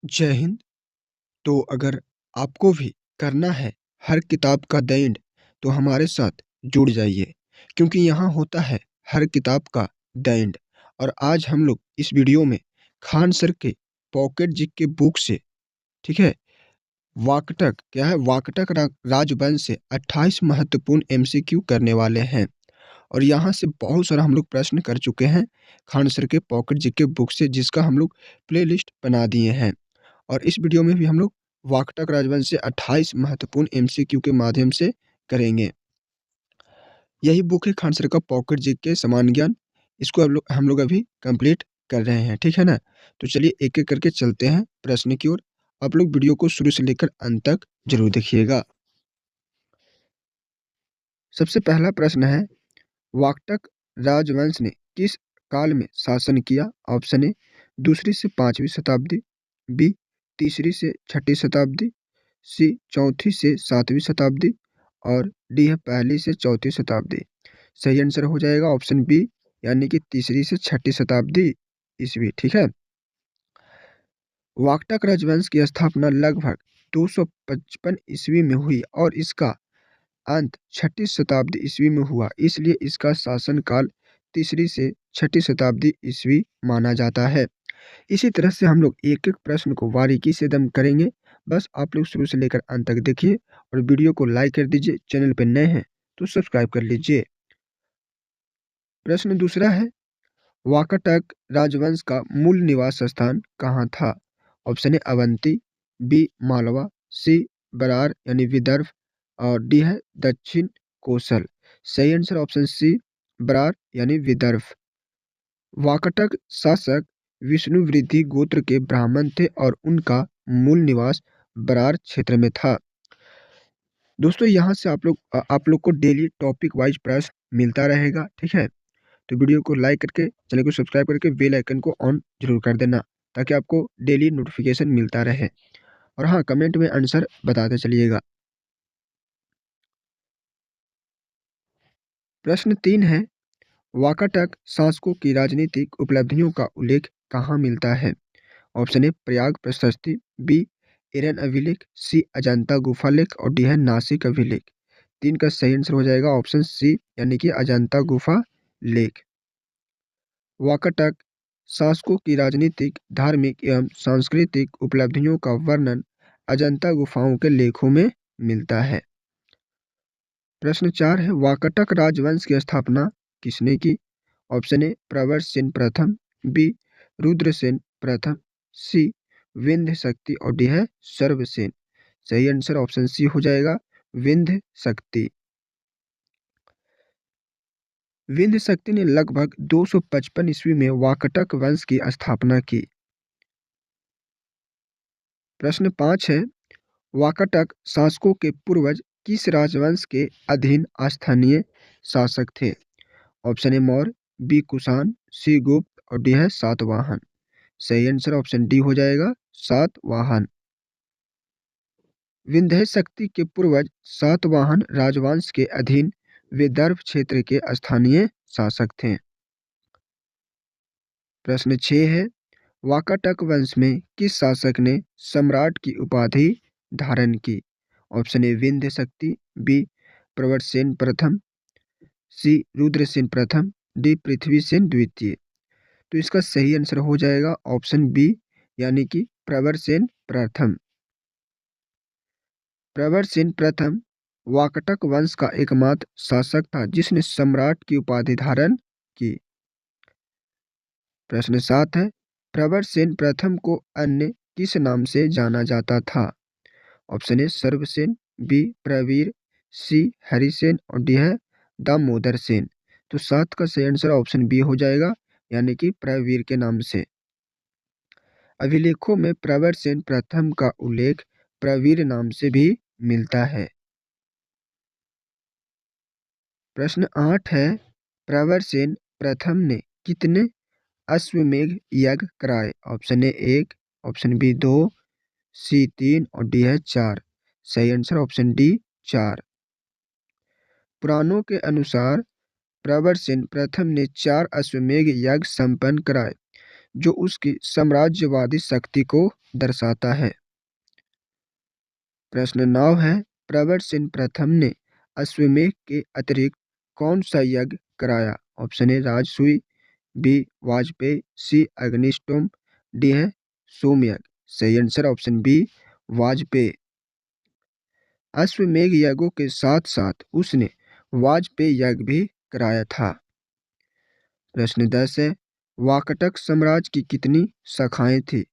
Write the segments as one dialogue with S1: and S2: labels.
S1: जय हिंद। तो अगर आपको भी करना है हर किताब का द एंड, तो हमारे साथ जुड़ जाइए, क्योंकि यहाँ होता है हर किताब का द एंड। और आज हम लोग इस वीडियो में खान सर के पॉकेट जिक के बुक से, ठीक है, वाकटक क्या है, वाकटक राजवंश से 28 महत्वपूर्ण एमसीक्यू करने वाले हैं। और यहाँ से बहुत सारा हम लोग प्रश्न कर चुके हैं खान सर के पॉकेट जिक के बुक से, जिसका हम लोग प्लेलिस्ट बना दिए हैं। और इस वीडियो में भी हम लोग वाकटक राजवंश से 28 महत्वपूर्ण एमसीक्यू के माध्यम से करेंगे। यही बुक है खान सर का पॉकेट जीके के समान ज्ञान। इसको हम लोग अभी कंप्लीट कर रहे हैं, ठीक है ना। तो चलिए एक एक करके चलते हैं प्रश्न की ओर। आप लोग वीडियो को शुरू से लेकर अंत तक जरूर देखिएगा। सबसे पहला प्रश्न है, वाकटक राजवंश ने किस काल में शासन किया? ऑप्शन ए दूसरी से 5वीं शताब्दी, बी तीसरी से 6ठी शताब्दी, सी चौथी से 7वीं शताब्दी, और डी है पहली से चौथी शताब्दी। सही आंसर हो जाएगा ऑप्शन बी, यानी कि तीसरी से 6ठी शताब्दी ईस्वी, ठीक है। वाकटक राजवंश की स्थापना लगभग 255 ईस्वी में हुई और इसका अंत 6ठी शताब्दी ईस्वी में हुआ, इसलिए इसका शासनकाल तीसरी से 6ठी शताब्दी ईस्वी माना जाता है। इसी तरह से हम लोग एक एक प्रश्न को बारीकी से दम करेंगे। बस आप लोग शुरू से लेकर अंत तक देखिए और वीडियो को लाइक कर दीजिए। चैनल पर नए हैं तो सब्सक्राइब कर लीजिए। प्रश्न दूसरा है, वाकाटक राजवंश का मूल निवास स्थान कहाँ था? Option A Avanti, B Malwa, C Berar यानी विदर्भ, और डी है दक्षिण कोसल। सही आंसर ऑप्शन सी, बरार यानी विदर्भ। वाकाटक शासक विष्णु वृद्धि गोत्र के ब्राह्मण थे और उनका मूल निवास बरार क्षेत्र में था। दोस्तों यहाँ से आप लोग को डेली टॉपिक वाइज प्रश्न मिलता रहेगा, ठीक है। तो वीडियो को लाइक करके, चैनल को सब्सक्राइब करके बेल आइकन को ऑन जरूर कर देना, ताकि आपको डेली नोटिफिकेशन मिलता रहे। और हाँ, कमेंट में आंसर बताते चलिएगा। प्रश्न 3 है, वाकाटक शासकों की राजनीतिक उपलब्धियों का उल्लेख कहाँ मिलता है? ऑप्शन ए प्रयाग प्रशस्ति, बी एरन अभिलेख, सी अजंता गुफा लेख, और डी है नासिक अभिलेख। 3 का सही आंसर हो जाएगा ऑप्शन सी, यानी कि अजंता गुफा लेख। वाकाटक शासकों की राजनीतिक, धार्मिक एवं सांस्कृतिक उपलब्धियों का वर्णन अजंता गुफाओं के लेखों में मिलता है। प्रश्न 4 है, वाकाटक राजवंश की स्थापना किसने की? ऑप्शन ए प्रवर सेन प्रथम, बी रुद्रसेन प्रथम, सी विंध्य शक्ति, और डी है सर्वसेन। सही आंसर ऑप्शन सी हो जाएगा, विंध्य शक्ति। विंध्य शक्ति ने लगभग 255 ईस्वी में वाकाटक वंश की स्थापना की। प्रश्न 5 है, वाकाटक शासकों के पूर्वज किस राजवंश के अधीन स्थानीय शासक थे? Option A Maurya, B Kushan, C Gupta, और डी है सातवाहन। सही आंसर ऑप्शन डी हो जाएगा, सातवाहन। विंध्य शक्ति के पूर्वज सातवाहन राजवंश के अधीन विदर्भ क्षेत्र के स्थानीय शासक थे। प्रश्न 6 है, वाकाटक वंश में किस शासक ने सम्राट की उपाधि धारण की? ऑप्शन ए विंध्य शक्ति, बी प्रवरसेन प्रथम, सी रुद्रसेन प्रथम, डी पृथ्वीसेन द्वितीय। तो इसका सही आंसर हो जाएगा ऑप्शन बी, यानी कि प्रवरसेन प्रथम। प्रवरसेन प्रथम वाकाटक वंश का एकमात्र शासक था जिसने सम्राट की उपाधि धारण की। प्रश्न 7 है, प्रवरसेन प्रथम को अन्य किस नाम से जाना जाता था? ऑप्शन ए सर्वसेन, बी प्रवीर, सी हरिसेन, और डी है दामोदर सेन। तो 7 का सही आंसर ऑप्शन बी हो जाएगा, यानी कि प्रवीर के नाम से। अभिलेखों में प्रवरसेन प्रथम का उल्लेख प्रवीर नाम से भी मिलता है। प्रश्न 8 है, प्रवरसेन प्रथम ने कितने अश्वमेध यज्ञ कराए? ऑप्शन ए 1, ऑप्शन बी 2, सी 3, और डी है 4। सही आंसर ऑप्शन डी 4। पुराणों के अनुसार प्रवरसेन प्रथम ने 4 अश्वमेध यज्ञ संपन्न कराए, जो उसकी साम्राज्यवादी शक्ति को दर्शाता है? प्रश्न 9 है, प्रवर सिंह प्रथम ने अश्वमेध के अतिरिक्त कौन सा यज्ञ कराया? Option A Rajasuya, B Vajpayee, C अग्निष्टोम, D है सोमयज्ञ। सही आंसर ऑप्शन बी वाजपेयी। अश्वमेध यज्ञों के साथ साथ उसने वाजपेयी यज्ञ भी कराया था। प्रश्न 10 है, वाकटक साम्राज्य की कितनी शाखाएं थी?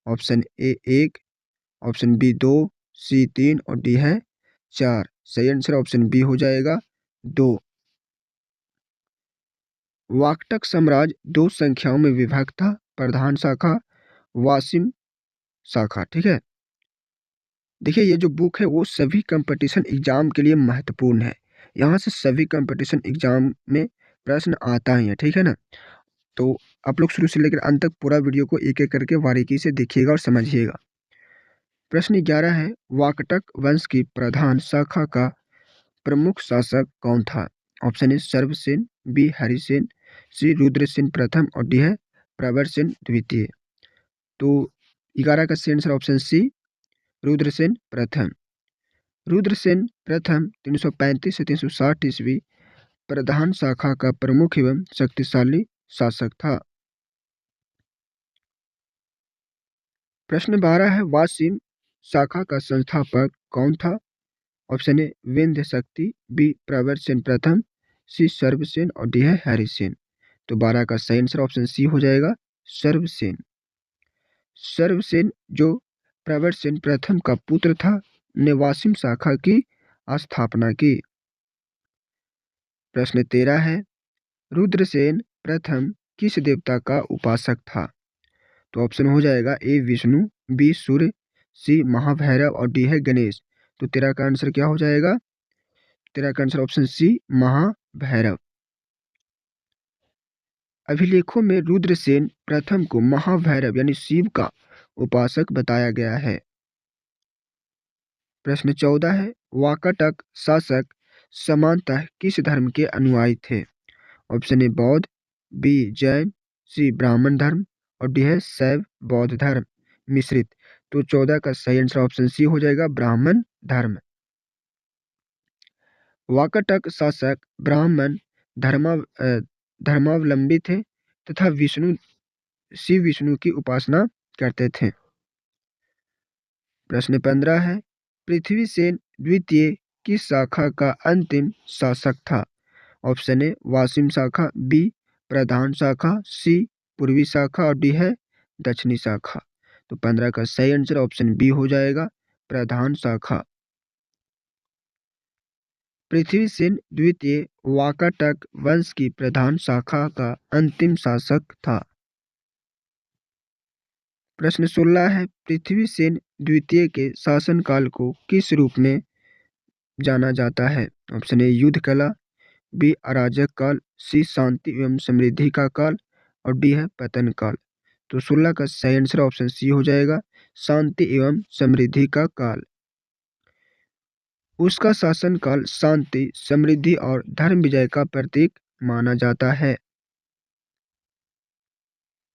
S1: ऑप्शन ए 1, ऑप्शन बी 2, सी 3 और डी है 4। सही आंसर ऑप्शन बी हो जाएगा 2। वाकटक साम्राज्य 2 संख्याओं में विभक्त था, प्रधान शाखा, वासिम शाखा। ठीक है, देखिए ये जो बुक है वो सभी कंपटीशन एग्जाम के लिए महत्वपूर्ण है। यहाँ से सभी कंपटीशन एग्जाम में प्रश्न आता ही है। ठीक है ना, तो आप लोग शुरू से लेकर अंत तक पूरा वीडियो को एक एक करके बारीकी से देखिएगा और समझिएगा। प्रश्न 11 है, वाकटक वंश की प्रधान शाखा का प्रमुख शासक कौन था? ऑप्शन ए सर्वसेन, बी हरिसेन, सी रुद्रसेन प्रथम और डी है प्रवरसेन द्वितीय। तो 11 का सही आंसर ऑप्शन सी रुद्रसेन प्रथम। रुद्रसेन प्रथम 335 से 360 ईस्वी प्रधान शाखा का प्रमुख एवं शक्तिशाली शासक था। प्रश्न 12 है, वासिम शाखा का संस्थापक कौन था? ऑप्शन ए विंध्य शक्ति, बी प्रवरसेन प्रथम, सी सर्वसेन और डी है हरिसेन। तो 12 का सही आंसर ऑप्शन सी हो जाएगा सर्वसेन। सर्वसेन जो प्रवरसेन प्रथम का पुत्र था ने वासिम शाखा की स्थापना की। प्रश्न 13 है, रुद्रसेन प्रथम किस देवता का उपासक था? तो ऑप्शन हो जाएगा ए विष्णु, बी सूर्य, सी महाभैरव और डी है गणेश। तो 13 का आंसर क्या हो जाएगा? 13 का आंसर ऑप्शन सी महाभैरव। अभिलेखों में रुद्रसेन प्रथम को महाभैरव यानी शिव का उपासक बताया गया है। प्रश्न 14 है, वाकाटक शासक समानतः किस धर्म के अनुयायी थे? ऑप्शन ए बौद्ध, बी जैन, सी ब्राह्मण धर्म और डी है शैव बौद्ध धर्म मिश्रित। तो 14 का सही आंसर ऑप्शन सी हो जाएगा ब्राह्मण धर्म। वाकाटक शासक ब्राह्मण धर्मावलंबी थे तथा शिव विष्णु की उपासना करते थे। प्रश्न 15 है, पृथ्वीसेन द्वितीय किस शाखा का अंतिम शासक था? ऑप्शन ए वासिम शाखा, बी प्रधान शाखा, सी पूर्वी शाखा और डी है दक्षिणी शाखा। तो 15 का सही आंसर ऑप्शन बी हो जाएगा प्रधान शाखा। पृथ्वीसेन द्वितीय वाकाटक वंश की प्रधान शाखा का अंतिम शासक था। प्रश्न 16 है, पृथ्वीसेन द्वितीय के शासनकाल को किस रूप में जाना जाता है? ऑप्शन ए युद्ध कला, बी अराजक काल, सी शांति एवं समृद्धि का काल और डी है पतन काल। तो 16 का सही आंसर ऑप्शन सी हो जाएगा शांति एवं समृद्धि का काल। उसका शासनकाल शांति, समृद्धि और धर्म विजय का प्रतीक माना जाता है।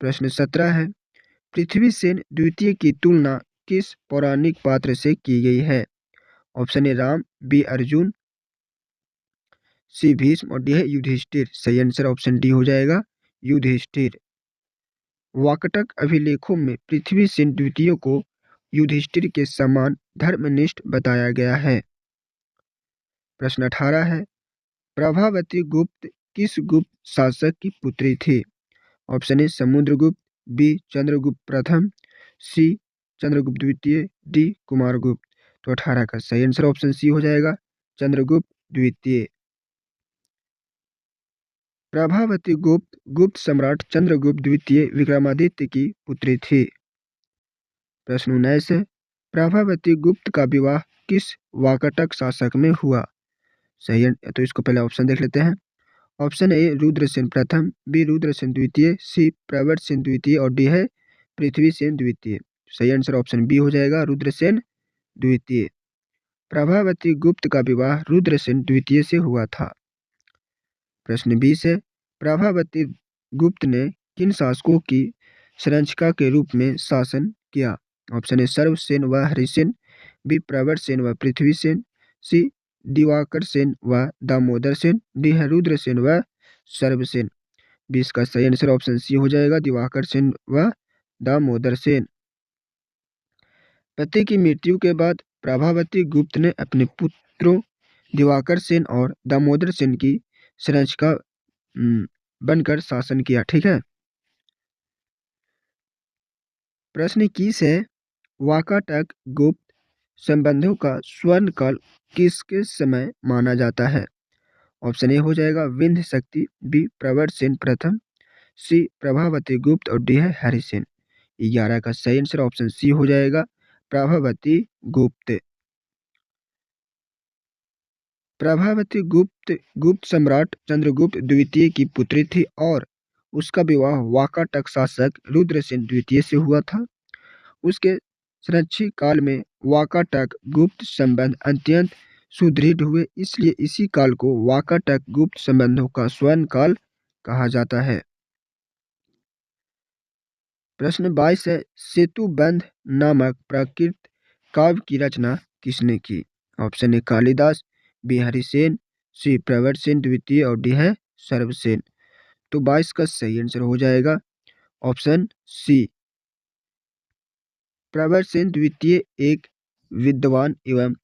S1: प्रश्न 17 है, पृथ्वीसेन द्वितीय की तुलना किस पौराणिक पात्र से की गई है? Option A Ram, B Arjun, C Bhishma और डी है युधिष्ठिर। सही आंसर ऑप्शन डी हो जाएगा युधिष्ठिर। वाकटक अभिलेखों में पृथ्वीसेन द्वितीय को युधिष्ठिर के समान धर्मनिष्ठ बताया गया है। प्रश्न 18 है, प्रभावती गुप्त किस गुप्त शासक की पुत्री थी? Option A Samudragupta, B Chandragupta प्रथम, सी चंद्रगुप्त द्वितीय, डी कुमारगुप्त। तो 18 का सही आंसर ऑप्शन सी हो जाएगा चंद्रगुप्त द्वितीय। प्रभावती गुप्त गुप्त सम्राट चंद्रगुप्त द्वितीय विक्रमादित्य की पुत्री थी। प्रश्न 19 है, प्रभावती गुप्त का विवाह किस वाकाटक शासक में हुआ? सही है, तो इसको पहले ऑप्शन देख लेते हैं। ऑप्शन ए रुद्रसेन प्रथम, बी रुद्रसेन द्वितीय, सी प्रवरसेन द्वितीय और डी है पृथ्वीसेन द्वितीय। सही आंसर ऑप्शन बी हो जाएगा रुद्रसेन द्वितीय। प्रभावती गुप्त का विवाह रुद्रसेन द्वितीय से हुआ था। प्रश्न 20 है, प्रभावती गुप्त ने किन शासकों की संरक्षिका के रूप में शासन किया? ऑप्शन ए सर्वसेन व हरिसेन, बी प्रवर सेन व पृथ्वी सेन, सी दिवाकर सेन व दामोदर सेन, डी है रुद्र सेन व सर्वसेन। 20 का सही आंसर ऑप्शन सी हो जाएगा, दिवाकर सेन व दामोदर सेन। पति की मृत्यु के बाद प्रभावती गुप्त ने अपने पुत्रों दिवाकर सेन और दामोदर सेन की संरक्षिका बनकर शासन किया। ठीक है। प्रश्न 21 है, वाकाटक गुप्त संबंधों का स्वर्ण काल किसके समय माना जाता है? ऑप्शन ए हो जाएगा विंध्य शक्ति, बी प्रवर सेन प्रथम, सी प्रभावती गुप्त और डी है हरिसेन। 11 का सही आंसर ऑप्शन सी हो जाएगा, प्रभावती गुप्त। प्रभावती गुप्त सम्राट चंद्रगुप्त द्वितीय की पुत्री थी और उसका विवाह वाकाटक शासक रुद्रसेन द्वितीय से हुआ था। उसके संरक्षित काल में वाकाटक गुप्त संबंध अत्यंत सुदृढ़ हुए, इसलिए इसी काल को वाकाटक गुप्त संबंधों का स्वर्ण काल कहा जाता है। प्रश्न 22 है, सेतुबंध नामक प्राकृत काव्य की रचना किसने की? Option A Kalidas, B Harisena, C Pravarasena द्वितीय और डी है सर्वसेन। तो 22 का सही आंसर हो जाएगा ऑप्शन सी। प्रवर सेन द्वितीय एक विद्वान एवं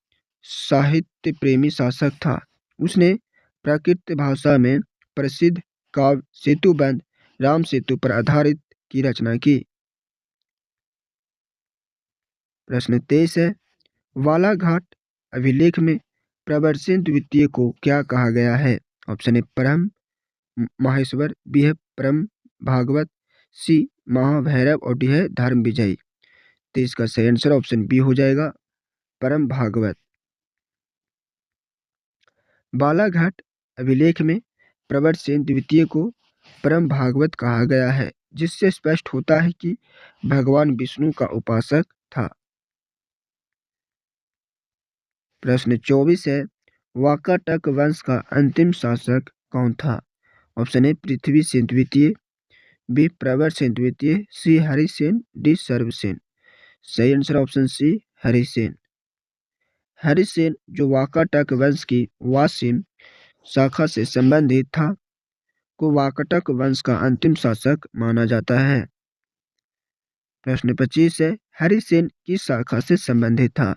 S1: साहित्य प्रेमी शासक था। उसने प्राकृत भाषा में प्रसिद्ध काव्य सेतुबंध राम सेतु पर आधारित की रचना की। प्रश्न 23 है, बालाघाट अभिलेख में प्रवर सेन द्वितीय को क्या कहा गया है? ऑप्शन ए परम माहेश्वर, बी है परम भागवत, सी महाभैरव और डी है धर्म विजयी। तो इसका सही आंसर ऑप्शन बी हो जाएगा, परम भागवत। बालाघाट अभिलेख में प्रवर सेन द्वितीय को परम भागवत कहा गया है, जिससे स्पष्ट होता है कि भगवान विष्णु का उपासक था। प्रश्न 24 है, वाकाटक वंश का अंतिम शासक कौन था? ऑप्शन ए पृथ्वी सेन द्वितीय, बी प्रवर सेन द्वितीय, सी हरिसेन, डी सर्वसेन। सही answer option C Harisena. Harisena जो वाकाटक वंश की वासिम शाखा से संबंधित था, को वाकाटक वंश का अंतिम शासक माना जाता है। प्रश्न 25 है, हरिसेन किस शाखा से संबंधित था?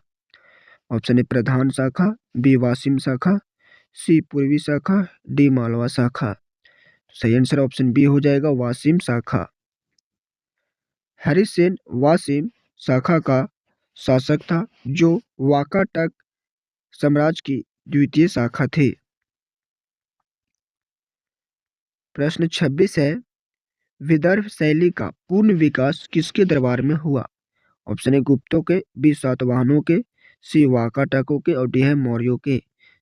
S1: ऑप्शन ए प्रधान शाखा, बी वासिम शाखा, सी पूर्वी शाखा, डी मालवा शाखा। सही आंसर ऑप्शन बी हो जाएगा, वासिम शाखा। हरिसेन वासिम शाखा का शासक था, जो वाकाटक साम्राज्य की द्वितीय शाखा थी। प्रश्न 26 है, विदर्भ शैली का पूर्ण विकास किसके दरबार में हुआ? ऑप्शन ए गुप्तों के, बी सातवाहनों के, सी वाकाटकों के और डी है मौर्यों के।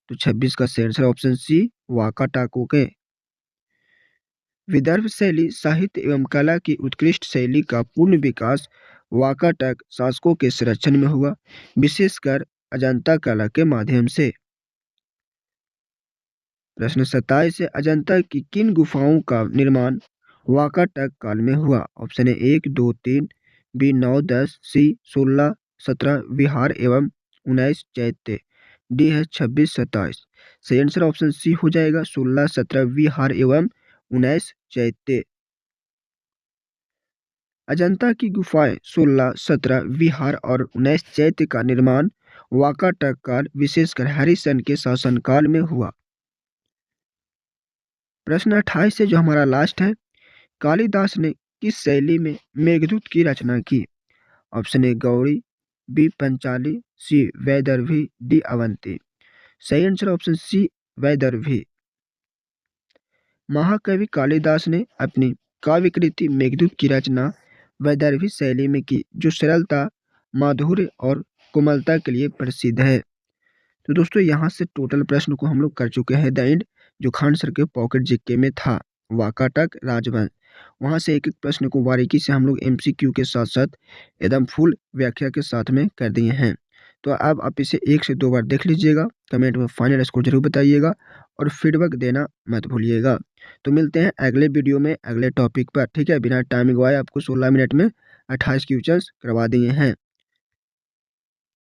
S1: तो 26 का सही आंसर ऑप्शन सी वाकाटकों के। विदर्भ शैली साहित्य एवं कला की उत्कृष्ट शैली का पूर्ण विकास वाकाटक शासकों के संरक्षण में हुआ, विशेषकर अजंता कला के माध्यम से। प्रश्न 27 है, अजंता की किन गुफाओं का निर्माण वाकाटक काल में हुआ? ऑप्शन ए 1, 2, 3, बी 9, 10, सी 16, 17 विहार एवं 19 चैत्य, डी है 26, 27। सही आंसर ऑप्शन सी हो जाएगा, 16, 17 विहार एवं 19 चैत्य। अजंता की गुफाएं 16, 17 विहार और 19 चैत्य का निर्माण वाकाटक काल विशेषकर हरिसेन के शासनकाल में हुआ। प्रश्न 28 है जो हमारा लास्ट है, कालिदास ने किस शैली में मेघदूत की रचना की? Option A Gaudi, B Panchali, C Vaidarbhi, D Avanti. सही आंसर ऑप्शन सी वैदर्भी। महाकवि कालिदास ने अपनी काव्य कृति मेघदूत की रचना वैदर्भी शैली में की, जो सरलता, माधुर्य और कोमलता के लिए प्रसिद्ध है। तो दोस्तों यहाँ से टोटल प्रश्न को हम लोग कर चुके हैं द एंड, जो खान सर के पॉकेट जीके में था वाकाटक राजवंश। वहाँ से एक एक प्रश्न को बारीकी से हम लोग एमसीक्यू के साथ साथ एकदम फुल व्याख्या के साथ में कर दिए हैं। तो अब आप इसे 1 से 2 बार देख लीजिएगा, कमेंट में फाइनल स्कोर जरूर बताइएगा और फीडबैक देना मत भूलिएगा। तो मिलते हैं अगले वीडियो में अगले टॉपिक पर, ठीक है। बिना टाइम गवाए आपको 16 मिनट में 28 क्वेश्चंस करवा दिए हैं।